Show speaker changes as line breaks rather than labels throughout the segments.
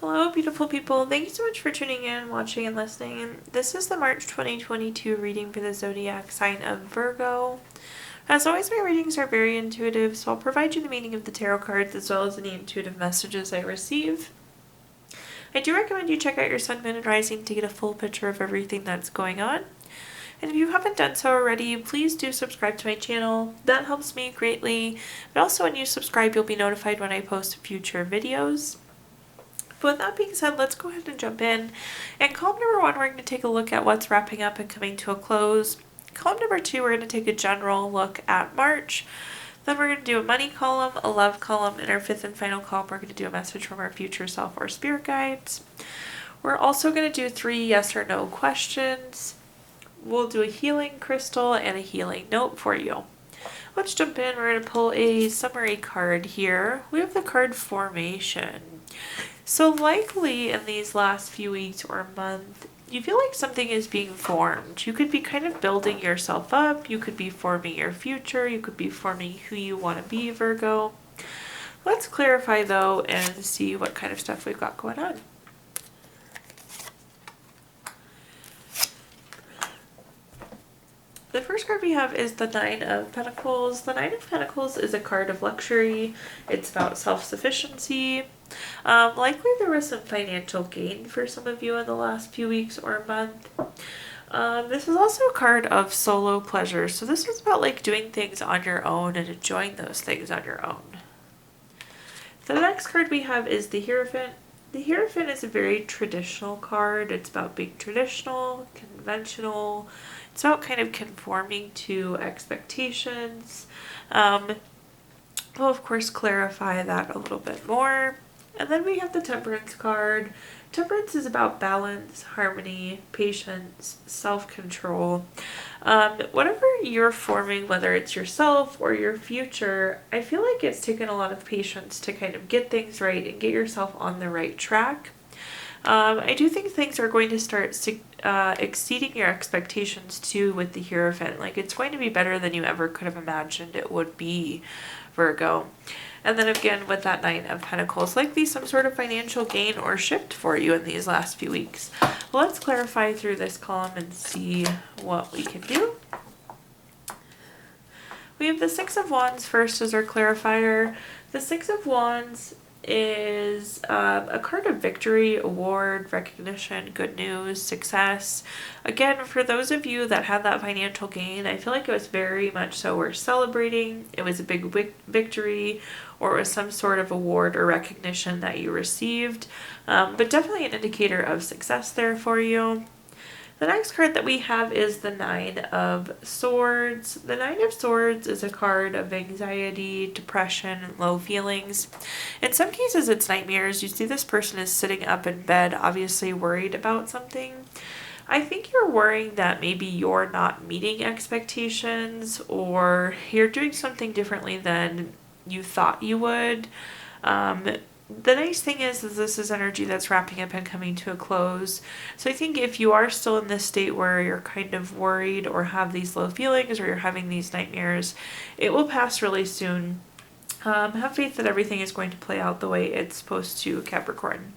Hello, beautiful people. Thank you so much for tuning in, watching, and listening. This is the March 2022 reading for the zodiac sign of Virgo. As always, my readings are very intuitive, so I'll provide you the meaning of the tarot cards as well as any intuitive messages I receive. I do recommend you check out your sun, moon, and rising to get a full picture of everything that's going on. And if you haven't done so already, please do subscribe to my channel. That helps me greatly. But also when you subscribe, you'll be notified when I post future videos. But with that being said, let's go ahead and jump in. In column number 1, we're going to take a look at what's wrapping up and coming to a close. Column number 2, we're going to take a general look at March. Then we're going to do a money column, a love column, and our 5th and final column, we're going to do a message from our future self or spirit guides. We're also going to do 3 yes or no questions. We'll do a healing crystal and a healing note for you. Let's jump in. We're going to pull a summary card here. We have the card Formation. So likely in these last few weeks or month, you feel like something is being formed. You could be kind of building yourself up. You could be forming your future. You could be forming who you want to be, Virgo. Let's clarify though and see what kind of stuff we've got going on. The first card we have is the 9 of Pentacles. The 9 of Pentacles is a card of luxury. It's about self-sufficiency. Likely there was some financial gain for some of you in the last few weeks or month. This is also a card of solo pleasure. So this was about like doing things on your own and enjoying those things on your own. The next card we have is the Hierophant. The Hierophant is a very traditional card. It's about being traditional, conventional. It's about kind of conforming to expectations. We'll of course clarify that a little bit more. And then we have the Temperance card. Temperance is about balance, harmony, patience, self-control. Whatever you're forming, whether it's yourself or your future, I feel like it's taken a lot of patience to kind of get things right and get yourself on the right track. I do think things are going to start exceeding your expectations too with the Hierophant. Like it's going to be better than you ever could have imagined it would be, Virgo. And then again with that 9 of Pentacles, likely some sort of financial gain or shift for you in these last few weeks. Let's clarify through this column and see what we can do. We have the 6 of Wands first as our clarifier. The 6 of Wands is a card of victory, award, recognition, good news, success. Again, for those of you that had that financial gain, I feel like it was very much so worth celebrating. It was a big victory, or it was some sort of award or recognition that you received, but definitely an indicator of success there for you. The next card that we have is the 9 of Swords. The 9 of Swords is a card of anxiety, depression, and low feelings. In some cases, it's nightmares. You see this person is sitting up in bed, obviously worried about something. I think you're worrying that maybe you're not meeting expectations or you're doing something differently than you thought you would. The nice thing is this is energy that's wrapping up and coming to a close. So I think if you are still in this state where you're kind of worried or have these low feelings or you're having these nightmares, it will pass really soon. Have faith that everything is going to play out the way it's supposed to, Capricorn.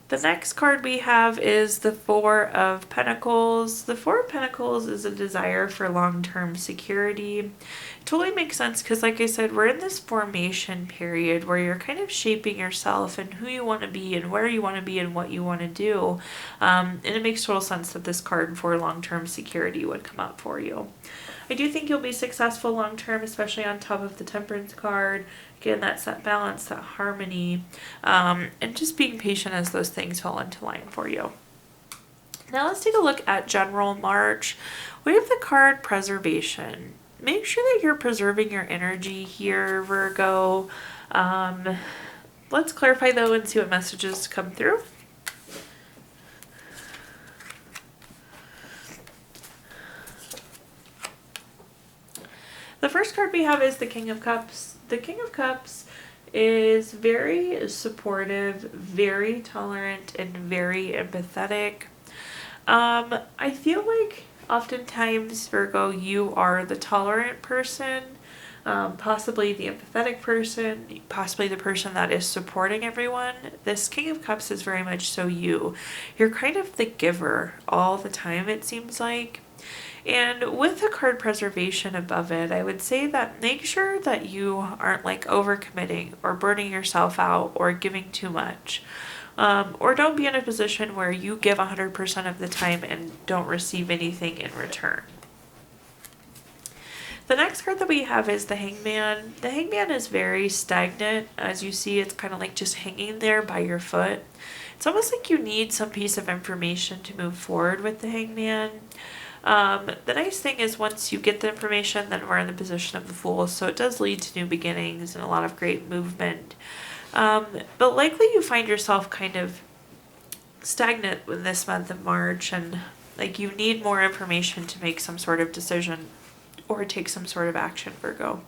The next card we have is the 4 of Pentacles. The 4 of Pentacles is a desire for long-term security. It totally makes sense because, like I said, we're in this formation period where you're kind of shaping yourself and who you want to be and where you want to be and what you want to do. And it makes total sense that this card for long-term security would come up for you. I do think you'll be successful long-term, especially on top of the Temperance card. Again, that's that balance, that harmony, and just being patient as those things fall into line for you. Now let's take a look at general March. We have the card Preservation. Make sure that you're preserving your energy here, Virgo. Let's clarify though and see what messages come through. The first card we have is the King of Cups. The King of Cups is very supportive, very tolerant, and very empathetic. I feel like oftentimes, Virgo, you are the tolerant person, possibly the empathetic person, possibly the person that is supporting everyone. This King of Cups is very much so you. You're kind of the giver all the time, it seems like. And with the card preservation above it, I would say that make sure that you aren't like overcommitting or burning yourself out or giving too much. Or don't be in a position where you give 100% of the time and don't receive anything in return. The next card that we have is the Hangman. The Hangman is very stagnant. As you see, it's kind of like just hanging there by your foot. It's almost like you need some piece of information to move forward with the Hangman. The nice thing is once you get the information, then we're in the position of the Fool, so it does lead to new beginnings and a lot of great movement. But likely you find yourself kind of stagnant in this month of March, and like you need more information to make some sort of decision or take some sort of action, Virgo.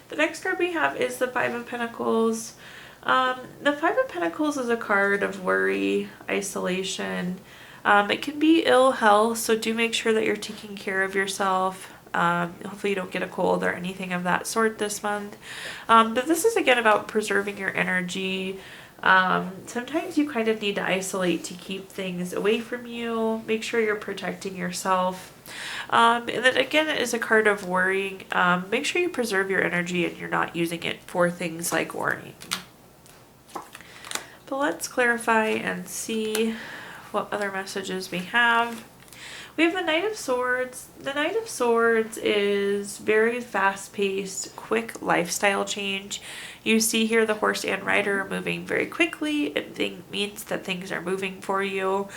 The next card we have is the Five of Pentacles. The Five of Pentacles is a card of worry, isolation. It can be ill health, so do make sure that you're taking care of yourself. Hopefully you don't get a cold or anything of that sort this month. But this is again about preserving your energy. Sometimes you kind of need to isolate to keep things away from you. Make sure you're protecting yourself. And then again, it is a card of worrying. Make sure you preserve your energy and you're not using it for things like worrying. But let's clarify and see what other messages we have. We have the Knight of Swords. The Knight of Swords is very fast-paced, quick lifestyle change. You see here the horse and rider are moving very quickly. It means that things are moving for you.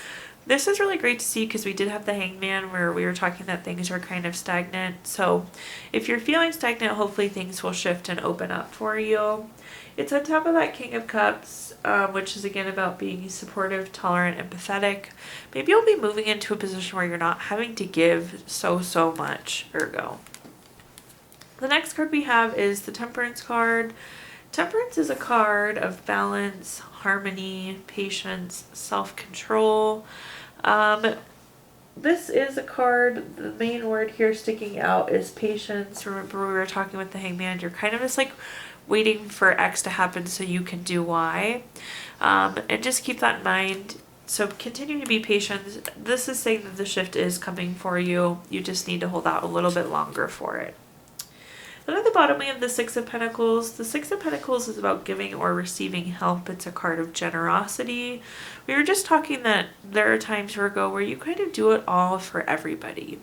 This is really great to see because we did have the Hangman where we were talking that things are kind of stagnant. So if you're feeling stagnant, hopefully things will shift and open up for you. It's on top of that King of Cups, which is again about being supportive, tolerant, empathetic. Maybe you'll be moving into a position where you're not having to give so much, Virgo. The next card we have is the Temperance card. Temperance is a card of balance, harmony, patience, self-control. This is a card, the main word here sticking out is patience. Remember we were talking with the Hangman, you're kind of just like waiting for X to happen so you can do Y. And just keep that in mind. So continue to be patient. This is saying that the shift is coming for you. You just need to hold out a little bit longer for it. Then at the bottom we have the Six of Pentacles. The Six of Pentacles is about giving or receiving help. It's a card of generosity. We were just talking that there are times, Virgo, where you kind of do it all for everybody.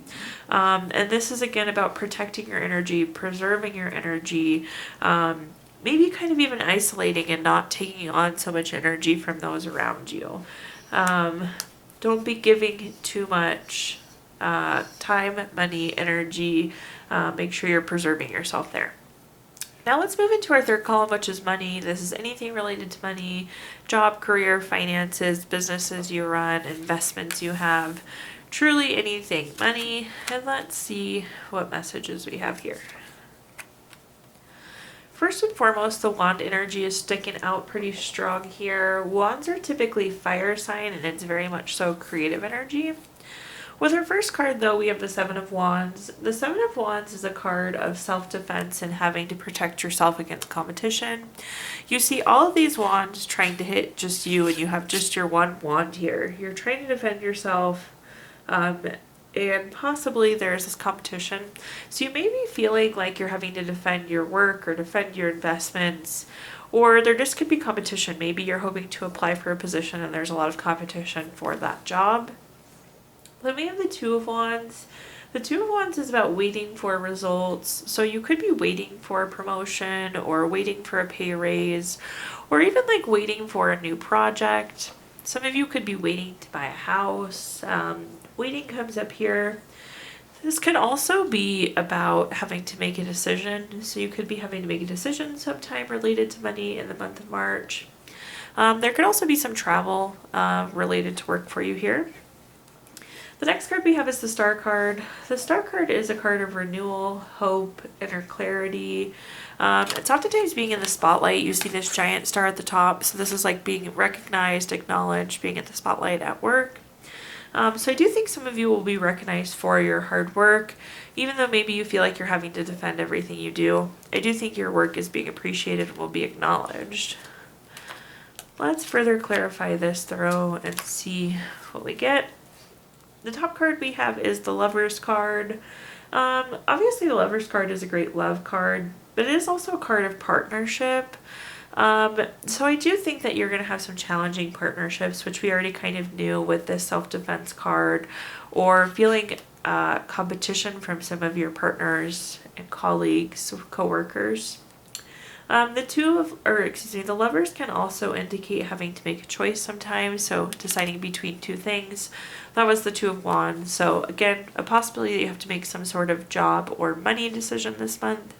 And this is again about protecting your energy, preserving your energy, maybe kind of even isolating and not taking on so much energy from those around you. Don't be giving too much time, money, energy. Make sure you're preserving yourself there. Now let's move into our third column, which is money. This is anything related to money, job, career, finances, businesses you run, investments you have, truly anything, money. And let's see what messages we have here. First and foremost, the wand energy is sticking out pretty strong here. Wands are typically fire sign and it's very much so creative energy. With our first card, though, we have the Seven of Wands. The Seven of Wands is a card of self-defense and having to protect yourself against competition. You see all of these wands trying to hit just you, and you have just your one wand here. You're trying to defend yourself, and possibly there's this competition. So you may be feeling like you're having to defend your work or defend your investments, or there just could be competition. Maybe you're hoping to apply for a position and there's a lot of competition for that job. Then we have the Two of Wands. The Two of Wands is about waiting for results. So you could be waiting for a promotion or waiting for a pay raise or even like waiting for a new project. Some of you could be waiting to buy a house. Waiting comes up here. This can also be about having to make a decision. So you could be having to make a decision sometime related to money in the month of March. There could also be some travel related to work for you here. The next card we have is the Star card. The Star card is a card of renewal, hope, inner clarity. It's oftentimes being in the spotlight. You see this giant star at the top. So this is like being recognized, acknowledged, being at the spotlight at work. So I do think some of you will be recognized for your hard work, even though maybe you feel like you're having to defend everything you do. I do think your work is being appreciated and will be acknowledged. Let's further clarify this throw and see what we get. The top card we have is the Lover's card. Obviously the Lover's card is a great love card, but it is also a card of partnership. So I do think that you're going to have some challenging partnerships, which we already kind of knew with this self-defense card, or feeling competition from some of your partners and colleagues, co-workers. The Lovers can also indicate having to make a choice sometimes, so deciding between two things. That was the Two of Wands, so again, a possibility that you have to make some sort of job or money decision this month.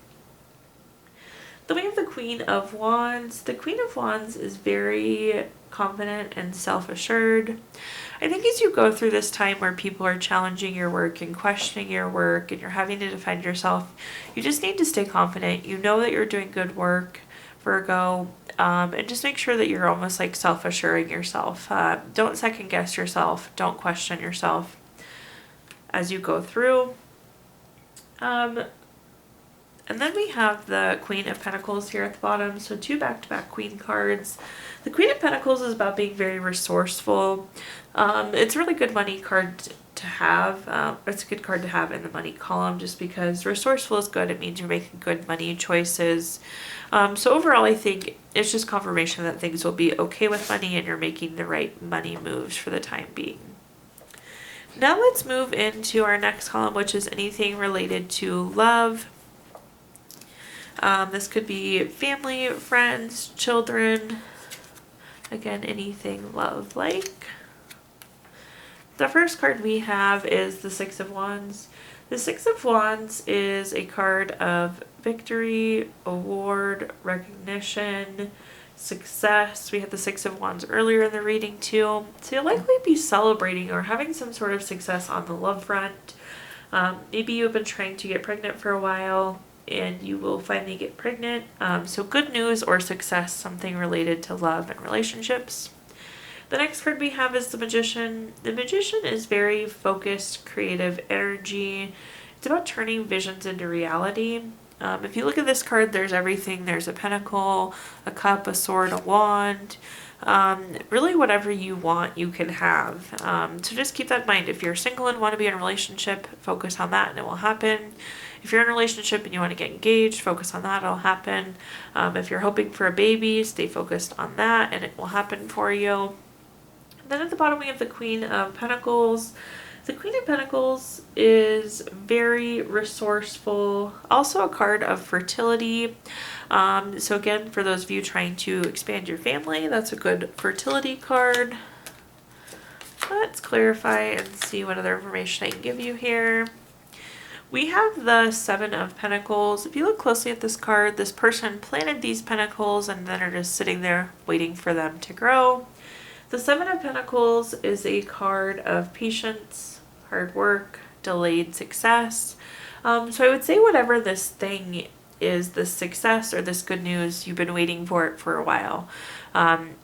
Then we have the Queen of Wands. The Queen of Wands is very confident and self-assured. I think as you go through this time where people are challenging your work and questioning your work and you're having to defend yourself, you just need to stay confident. You know that you're doing good work, Virgo, and just make sure that you're almost like self-assuring yourself. Don't second guess yourself. Don't question yourself as you go through. And then we have the Queen of Pentacles here at the bottom. So 2 back-to-back Queen cards. The Queen of Pentacles is about being very resourceful. It's a really good money card to have. It's a good card to have in the money column just because resourceful is good. It means you're making good money choices. So overall, I think it's just confirmation that things will be okay with money and you're making the right money moves for the time being. Now let's move into our next column, which is anything related to love. This could be family, friends, children, again, anything love-like. The first card we have is the Six of Wands. The Six of Wands is a card of victory, award, recognition, success. We had the Six of Wands earlier in the reading too. So you'll likely be celebrating or having some sort of success on the love front. Maybe you've been trying to get pregnant for a while and you will finally get pregnant. So good news or success, something related to love and relationships. The next card we have is the Magician. The Magician is very focused, creative energy. It's about turning visions into reality. If you look at this card, there's everything. There's a pentacle, a cup, a sword, a wand. Really whatever you want, you can have. So just keep that in mind. If you're single and want to be in a relationship, focus on that and it will happen. If you're in a relationship and you want to get engaged, focus on that, it'll happen. If you're hoping for a baby, stay focused on that and it will happen for you. Then at the bottom we have the Queen of Pentacles. The Queen of Pentacles is very resourceful, also a card of fertility. So again, for those of you trying to expand your family, that's a good fertility card. Let's clarify and see what other information I can give you here. We have the Seven of Pentacles. If you look closely at this card, this person planted these pentacles and then are just sitting there waiting for them to grow. The Seven of Pentacles is a card of patience, hard work, delayed success. So I would say whatever this thing is, this success or this good news, you've been waiting for it for a while.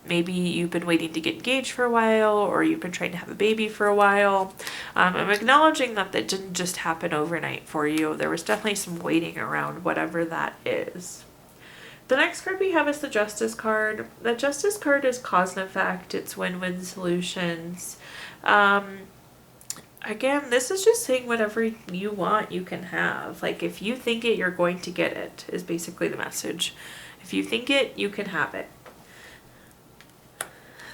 Maybe you've been waiting to get engaged for a while, or you've been trying to have a baby for a while. I'm acknowledging that didn't just happen overnight for you. There was definitely some waiting around whatever that is. The next card we have is the Justice card. The Justice card is cause and effect. It's win-win solutions. Again, this is just saying whatever you want, you can have. Like, if you think it, you're going to get it, is basically the message. If you think it, you can have it.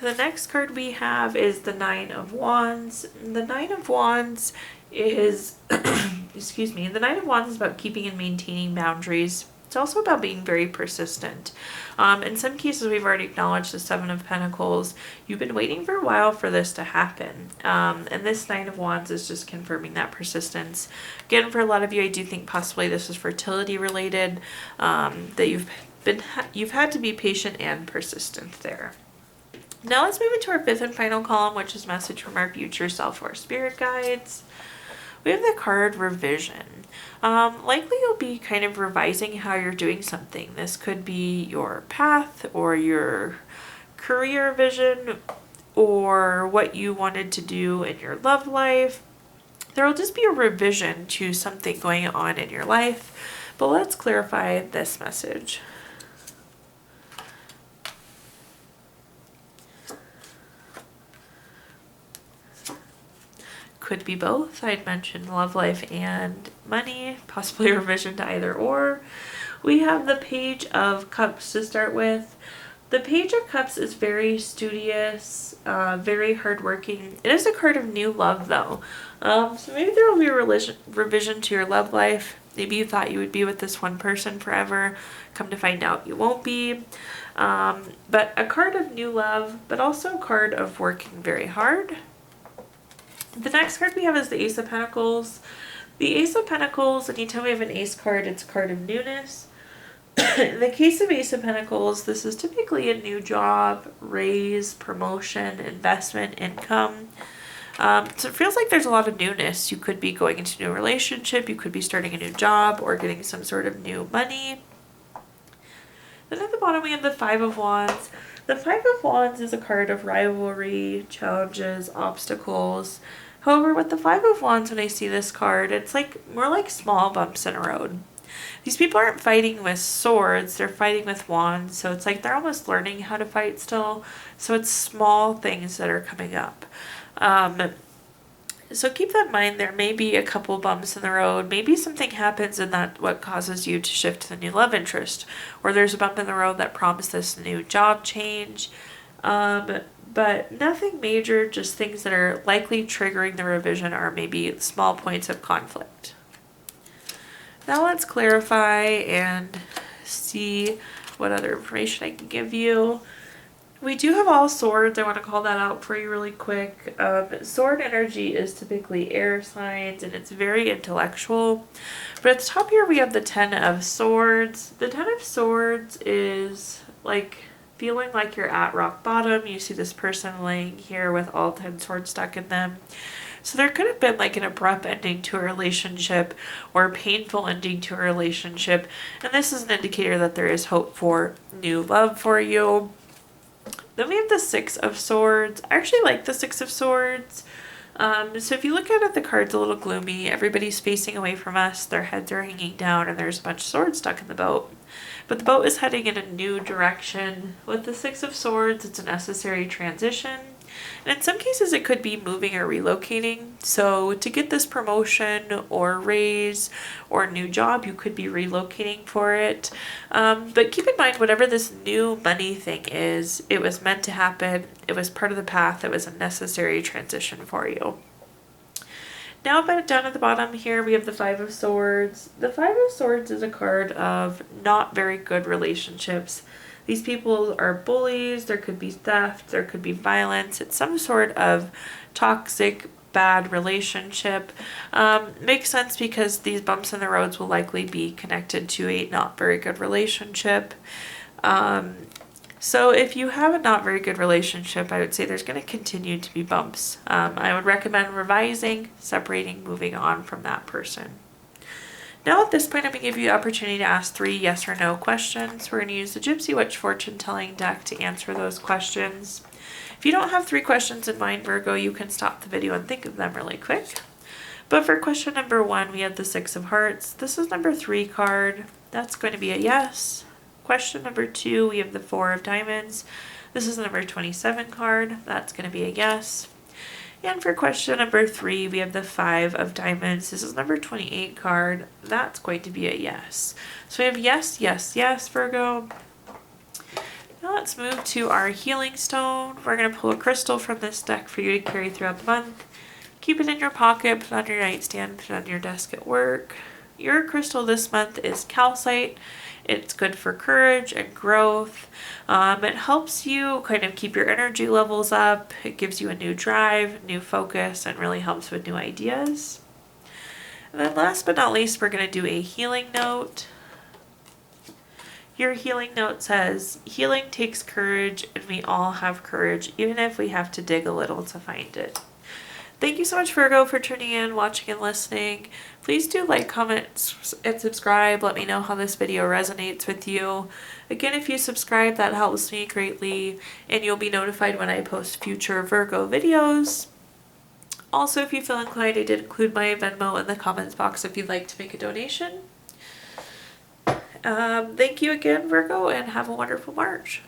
The next card we have is the Nine of Wands. The Nine of Wands is, excuse me, the Nine of Wands is about keeping and maintaining boundaries. It's also about being very persistent. In some cases, we've already acknowledged the Seven of Pentacles. You've been waiting for a while for this to happen. And this Nine of Wands is just confirming that persistence. Again, for a lot of you, I do think possibly this is fertility related, that you've had to be patient and persistent there. Now let's move into our fifth and final column, which is message from our future self or spirit guides. We have the card Revision. Likely you'll be kind of revising how you're doing something. This could be your path or your career vision. or what you wanted to do in your love life. There will just be a revision to something going on in your life. But let's clarify this message. Could be both. I'd mentioned love life and money, possibly a revision to either or. We have the Page of Cups to start with. The Page of Cups is very studious, very hardworking. It is a card of new love, though. So maybe there will be a revision to your love life. Maybe you thought you would be with this one person forever. Come to find out you won't be. But a card of new love, but also a card of working very hard. The next card we have is the Ace of Pentacles. The Ace of Pentacles, anytime we have an ace card, it's a card of newness. In the case of Ace of Pentacles, this is typically a new job, raise, promotion, investment, income. So it feels like there's a lot of newness. You could be going into a new relationship, you could be starting a new job, or getting some sort of new money. Then at the bottom we have the Five of Wands. The Five of Wands is a card of rivalry, challenges, obstacles. However, with the Five of Wands, when I see this card, it's like more like small bumps in a road. These people aren't fighting with swords, they're fighting with wands, so it's like they're almost learning how to fight still. So it's small things that are coming up. So keep that in mind. There may be a couple bumps in the road. Maybe something happens and that's what causes you to shift to the new love interest. Or there's a bump in the road that prompts this new job change. But nothing major, just things that are likely triggering the revision or maybe small points of conflict. Now let's clarify and see what other information I can give you. We do have all swords. I want to call that out for you really quick. Sword energy is typically air signs and it's very intellectual. But at the top here we have the Ten of Swords. The Ten of Swords is like feeling like you're at rock bottom. You see this person laying here with all 10 swords stuck in them. So there could have been like an abrupt ending to a relationship or a painful ending to a relationship. And this is an indicator that there is hope for new love for you. Then we have the Six of Swords. I actually like the Six of Swords. So if you look at it, the card's a little gloomy. Everybody's facing away from us. Their heads are hanging down and there's a bunch of swords stuck in the boat. But the boat is heading in a new direction. With the Six of Swords, it's a necessary transition. And in some cases, it could be moving or relocating. So to get this promotion or raise or new job, you could be relocating for it. But keep in mind, whatever this new money thing is, it was meant to happen. It was part of the path. It was a necessary transition for you. Now down at the bottom here, we have the Five of Swords. The Five of Swords is a card of not very good relationships. These people are bullies, there could be theft, there could be violence. It's some sort of toxic, bad relationship. Makes sense because these bumps in the roads will likely be connected to a not very good relationship. So if you have a not very good relationship, I would say there's going to continue to be bumps. I would recommend revising, separating, moving on from that person. Now at this point, I'm going to give you the opportunity to ask 3 yes or no questions. We're going to use the Gypsy Witch Fortune Telling deck to answer those questions. If you don't have 3 questions in mind, Virgo, you can stop the video and think of them really quick. But for question number 1, we have the Six of Hearts. This is number 3 card. That's going to be a yes. Question number 2, we have the Four of Diamonds. This is the number 27 card. That's going to be a yes. And for question number 3, we have the Five of Diamonds. This is number 28 card. That's going to be a yes. So we have yes, yes, yes, Virgo. Now let's move to our healing stone. We're going to pull a crystal from this deck for you to carry throughout the month. Keep it in your pocket, put it on your nightstand, put it on your desk at work. Your crystal this month is calcite. It's good for courage and growth. It helps you kind of keep your energy levels up. It gives you a new drive, new focus, and really helps with new ideas. And then last but not least, we're going to do a healing note. Your healing note says, healing takes courage and we all have courage, even if we have to dig a little to find it. Thank you so much, Virgo, for tuning in, watching, and listening. Please do like, comment, and subscribe. Let me know how this video resonates with you. Again, if you subscribe, that helps me greatly, and you'll be notified when I post future Virgo videos. Also, if you feel inclined, I did include my Venmo in the comments box if you'd like to make a donation. Thank you again, Virgo, and have a wonderful March.